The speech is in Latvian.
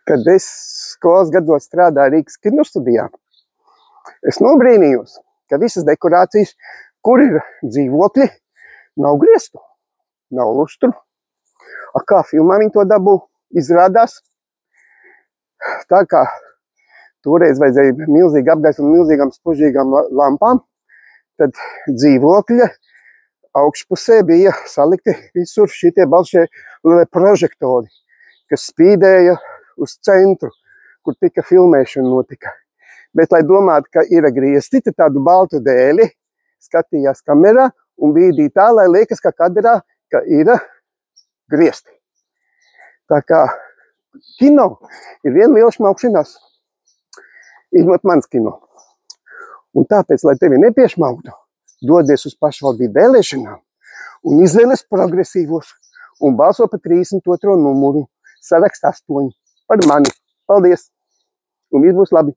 Kad es skolas gados strādāju Rīgas kinostudijā, es nobrīnījos, ka visas dekorācijas, kur ir dzīvokļi, nav griestu, nav lustru. Kā filmā viņi to dabū, izrādās. Tā kā toreiz vajadzēja milzīgi apgaisu un milzīgām spožīgām lampām, tad dzīvokļa augšpusē bija salikti visur šitie balšie prožektori, kas spīdēja uz centru, kur tika filmēšana notika. Bet, lai domātu, ka ir griesti, tad tādu baltu dēli skatījās kamerā un bīdīja tā, lai liekas, ka kadrā, ka ir griesti. Tā kā kino ir viena liela šmaukšanās, izņemot mans kino. Un tāpēc, lai tevi nepiešmauktu, dodies uz pašvaldību vēlēšanām un izvēles progresīvos un balso par 32. numuru, sarakst 8 par mani. Paldies! Un viss būs labi!